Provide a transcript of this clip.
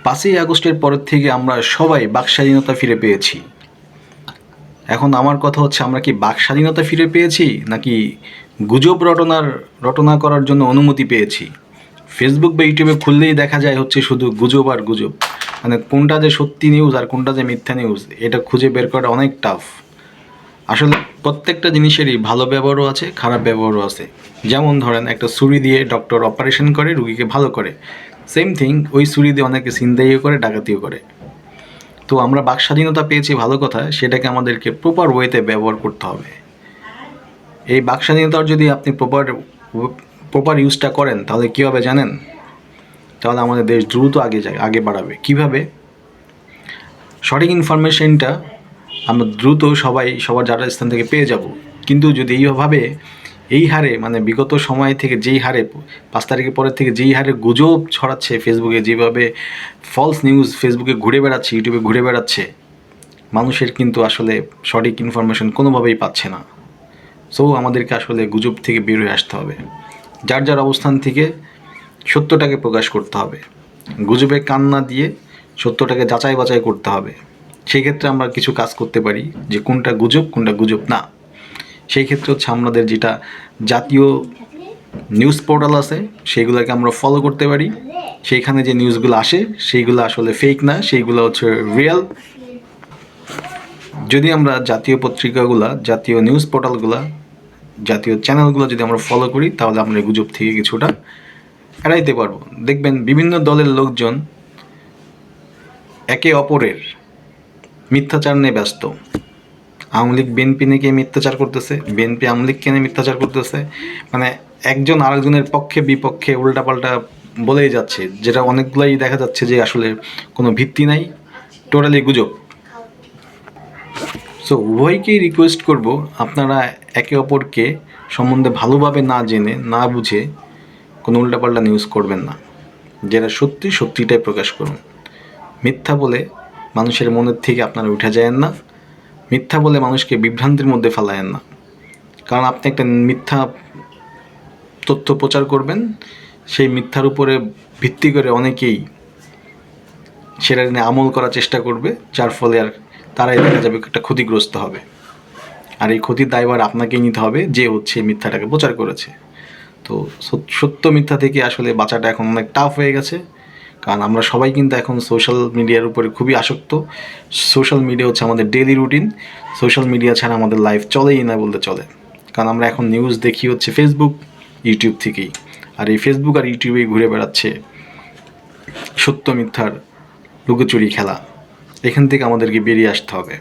5ই আগস্টের পরের থেকে আমরা সবাই বাকস্বাধীনতা ফিরে পেয়েছি। এখন আমার কথা হচ্ছে, আমরা কি বাকস্বাধীনতা ফিরে পেয়েছি নাকি গুজব রটনা করার জন্য অনুমতি পেয়েছি? ফেসবুক বা ইউটিউবে খুললেই দেখা যায় হচ্ছে শুধু গুজব আর গুজব। মানে কোনটা যে সত্যি নিউজ আর কোনটা যে মিথ্যা নিউজ, এটা খুঁজে বের করা অনেক টাফ। আসলে প্রত্যেকটা জিনিসেরই ভালো ব্যবহারও আছে, খারাপ ব্যবহারও আছে। যেমন ধরেন, একটা ছুরি দিয়ে ডক্টর অপারেশন করে, রুগীকে ভালো করে। সেম থিং, ওই ছুরি দিয়ে অনেকে ছিনতাইও করে, ডাকাতিও করে। তো আমরা বাক স্বাধীনতা পেয়েছি, ভালো কথা, সেটাকে আমাদেরকে প্রপার ওয়েতে ব্যবহার করতে হবে। এই বাক স্বাধীনতার যদি আপনি প্রপার ইউজটা করেন, তাহলে কী হবে জানেন? তাহলে আমাদের দেশ দ্রুত আগে বাড়াবে। কিভাবে? সঠিক ইনফরমেশনটা আমরা দ্রুত সবার যার স্থান থেকে পেয়ে যাব। কিন্তু যদি এইভাবে এই হারে, মানে বিগত সময় থেকে যেই হারে 5 তারিখের পরের থেকে যেই হারে গুজব ছড়াচ্ছে ফেসবুকে, যেভাবে ফলস নিউজ ফেসবুকে ঘুরে বেড়াচ্ছে, ইউটিউবে ঘুরে বেড়াচ্ছে, মানুষের কিন্তু আসলে সঠিক ইনফরমেশন কোনোভাবেই পাচ্ছে না। সো আমাদেরকে আসলে গুজব থেকে বের হয়ে আসতে হবে। যার অবস্থান থেকে সত্যটাকে প্রকাশ করতে হবে। গুজবে কান না দিয়ে সত্যটাকে যাচাই বাছাই করতে হবে। সেই ক্ষেত্রে আমরা কিছু কাজ করতে পারি, যে কোনটা গুজব না। সেই ক্ষেত্রে হচ্ছে আমাদের যেটা জাতীয় নিউজ পোর্টাল আছে, সেইগুলোকে আমরা ফলো করতে পারি। সেইখানে যে নিউজগুলো আসে সেইগুলো আসলে ফেক না, সেইগুলো হচ্ছে রিয়েল। যদি আমরা জাতীয় পত্রিকাগুলা, জাতীয় নিউজ পোর্টালগুলা, জাতীয় চ্যানেলগুলো যদি আমরা ফলো করি, তাহলে আমরা গুজব থেকে কিছুটা এড়াইতে পারবো। দেখবেন বিভিন্ন দলের লোকজন একে অপরের মিথ্যাচার নিয়ে ব্যস্ত। আওয়ামী লীগ বিএনপি নিয়ে মিথ্যাচার করতেছে, বিএনপি আওয়ামী লীগকে নিয়ে মিথ্যাচার করতেছে। মানে একজন আরেকজনের পক্ষে বিপক্ষে উল্টাপাল্টা বলেই যাচ্ছে, যেটা অনেকগুলাই দেখা যাচ্ছে যে আসলে কোনো ভিত্তি নাই, টোটালি গুজব। সো উভয়কেই রিকোয়েস্ট করব, আপনারা একে অপরকে সম্বন্ধে ভালোভাবে না জেনে না বুঝে কোনো উল্টাপাল্টা নিউজ করবেন না। যেটা সত্যিটাই প্রকাশ করুন। মিথ্যা বলে মানুষের মনের থেকে আপনারা উঠে যায়েন না। মিথ্যা বলে মানুষকে বিভ্রান্তির মধ্যে ফেলায়েন না। কারণ আপনি একটা মিথ্যা তথ্য প্রচার করবেন, সেই মিথ্যার উপরে ভিত্তি করে অনেকেই সেটা নিয়ে আমল করার চেষ্টা করবে, যার ফলে আর তারাই দেখা যাবে একটা ক্ষতিগ্রস্ত হবে। আর এই ক্ষতির দায়ভার আপনাকেই নিতে হবে, যে হচ্ছে মিথ্যাটাকে প্রচার করেছে। তো সত্য মিথ্যা থেকে আসলে বাঁচাটা এখন অনেক টাফ হয়ে গেছে, কারণ আমরা সবাই কিন্তু এখন সোশ্যাল মিডিয়ার উপরে খুবই আসক্ত। সোশ্যাল মিডিয়া হচ্ছে আমাদের ডেইলি রুটিন। সোশ্যাল মিডিয়া ছাড়া আমাদের লাইফ চলেই না বলতে চলে। কারণ আমরা এখন নিউজ দেখি হচ্ছে ফেসবুক, ইউটিউব থেকেই। আর এই ফেসবুক আর ইউটিউবেই ঘুরে বেড়াচ্ছে সত্য মিথ্যার লুকোচুরি খেলা। এখান থেকে আমাদেরকে বেরিয়ে আসতে হবে।